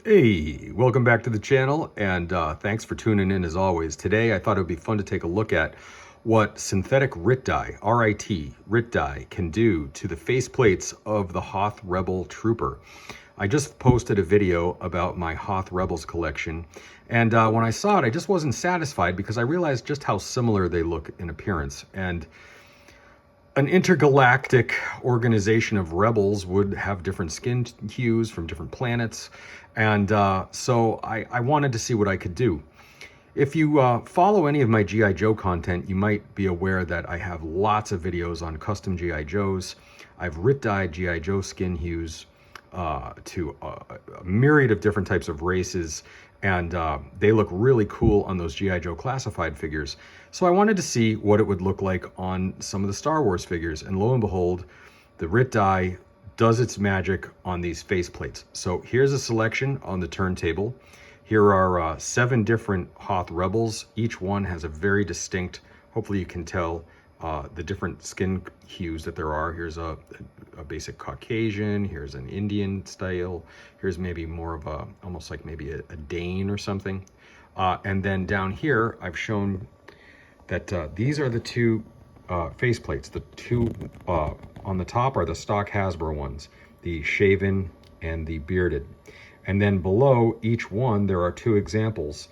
Hey, welcome back to the channel, and thanks for tuning in as always. Today I thought it would be fun to take a look at what synthetic RIT dye, R-I-T, RIT dye, can do to the faceplates of the Hoth Rebel Trooper. I just posted a video about my Hoth Rebels collection, and when I saw it, I just wasn't satisfied because I realized just how similar they look in appearance. And an intergalactic organization of rebels would have different skin hues from different planets. And so I wanted to see what I could do. If you follow any of my G.I. Joe content, you might be aware that I have lots of videos on custom G.I. Joes. I've RIT dyed G.I. Joe skin hues to a myriad of different types of races, and they look really cool on those G.I. Joe classified figures. So I wanted to see what it would look like on some of the Star Wars figures, and lo and behold, the RIT dye does its magic on these faceplates. So here's a selection on the turntable. Here are 7 different Hoth Rebels. Each one has a very distinct, hopefully you can tell the different skin hues that there are. Here's a basic Caucasian, here's an Indian style, here's maybe more of a, almost like maybe a Dane or something. And then down here, I've shown that these are the 2 faceplates. The 2 on the top are the stock Hasbro ones, the shaven and the bearded. And then below each one, there are 2 examples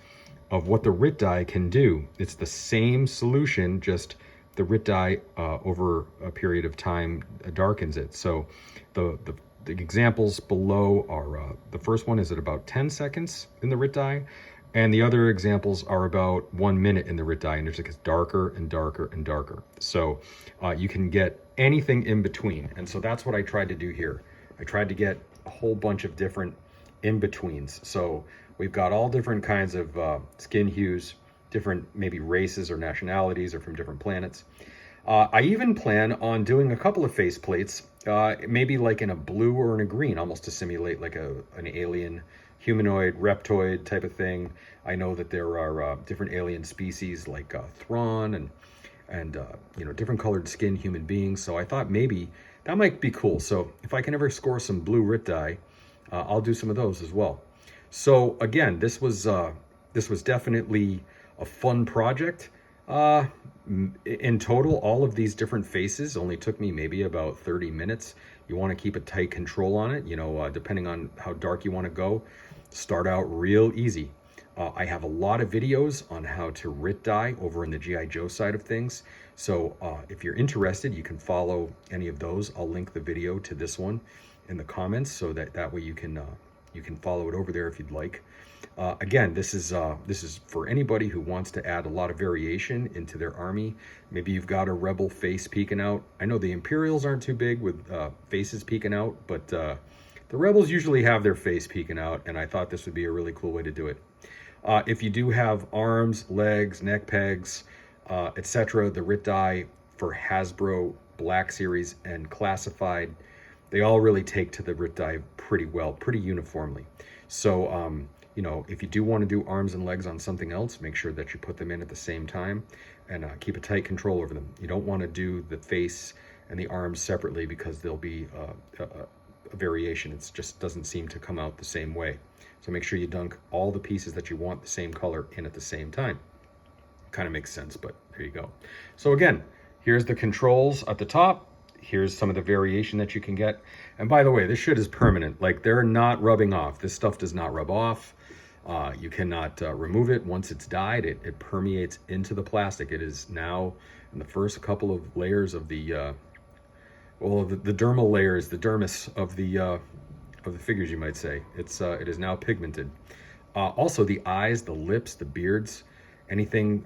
of what the RIT dye can do. It's the same solution, just the RIT dye over a period of time darkens it. So the examples below are, the first one is at about 10 seconds in the RIT dye, and the other examples are about 1 minute in the RIT dye, and it just gets darker and darker and darker. So you can get anything in between. And so that's what I tried to do here. I tried to get a whole bunch of different in-betweens. So we've got all different kinds of skin hues, different maybe races or nationalities or from different planets. I even plan on doing a couple of faceplates, maybe like in a blue or in a green, almost to simulate like an alien humanoid reptoid type of thing. I know that there are different alien species like Thrawn and you know, different colored skin human beings. So I thought maybe that might be cool. So if I can ever score some blue RIT dye, I'll do some of those as well. So again, this was definitely a fun project. In total, all of these different faces only took me maybe about 30 minutes. You want to keep a tight control on it, you know, depending on how dark you want to go. Start out real easy. I have a lot of videos on how to RIT dye over in the G.I. Joe side of things. So if you're interested, you can follow any of those. I'll link the video to this one in the comments, so that way you can follow it over there if you'd like. Again, this is for anybody who wants to add a lot of variation into their army. Maybe you've got a rebel face peeking out. I know the Imperials aren't too big with faces peeking out, but the rebels usually have their face peeking out, and I thought this would be a really cool way to do it. If you do have arms, legs, neck pegs, etc., the RIT dye for Hasbro Black Series and Classified, they all really take to the RIT dye pretty well, pretty uniformly. So, you know, if you do want to do arms and legs on something else, make sure that you put them in at the same time and keep a tight control over them. You don't want to do the face and the arms separately because there'll be a variation. It just doesn't seem to come out the same way. So make sure you dunk all the pieces that you want the same color in at the same time. Kind of makes sense, but there you go. So again, here's the controls at the top. Here's some of the variation that you can get. And by the way, this shit is permanent. Like, they're not rubbing off. This stuff does not rub off. You cannot remove it. Once it's dyed, it permeates into the plastic. It is now in the first couple of layers of the, well, the dermal layers, the dermis of the figures, you might say. It is now pigmented. Also, the eyes, the lips, the beards, anything,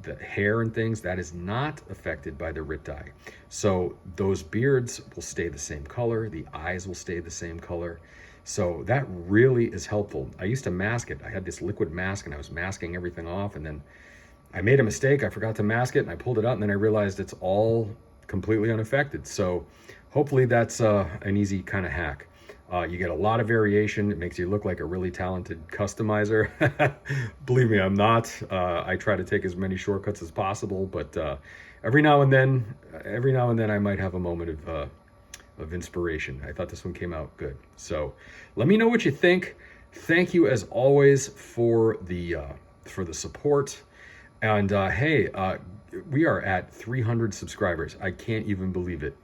the hair and things, that is not affected by the RIT dye. So those beards will stay the same color, the eyes will stay the same color. So that really is helpful. I used to mask it. I had this liquid mask and I was masking everything off, and then I made a mistake. I forgot to mask it and I pulled it out, and then I realized it's all completely unaffected. So hopefully that's an easy kind of hack. You get a lot of variation. It makes you look like a really talented customizer. Believe me, I'm not. I try to take as many shortcuts as possible, but every now and then I might have a moment of inspiration. I thought this one came out good. So let me know what you think. Thank you as always for the support. And hey, we are at 300 subscribers. I can't even believe it.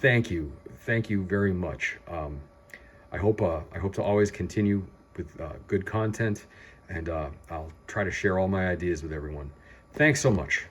Thank you very much. I hope to always continue with good content, and I'll try to share all my ideas with everyone. Thanks so much.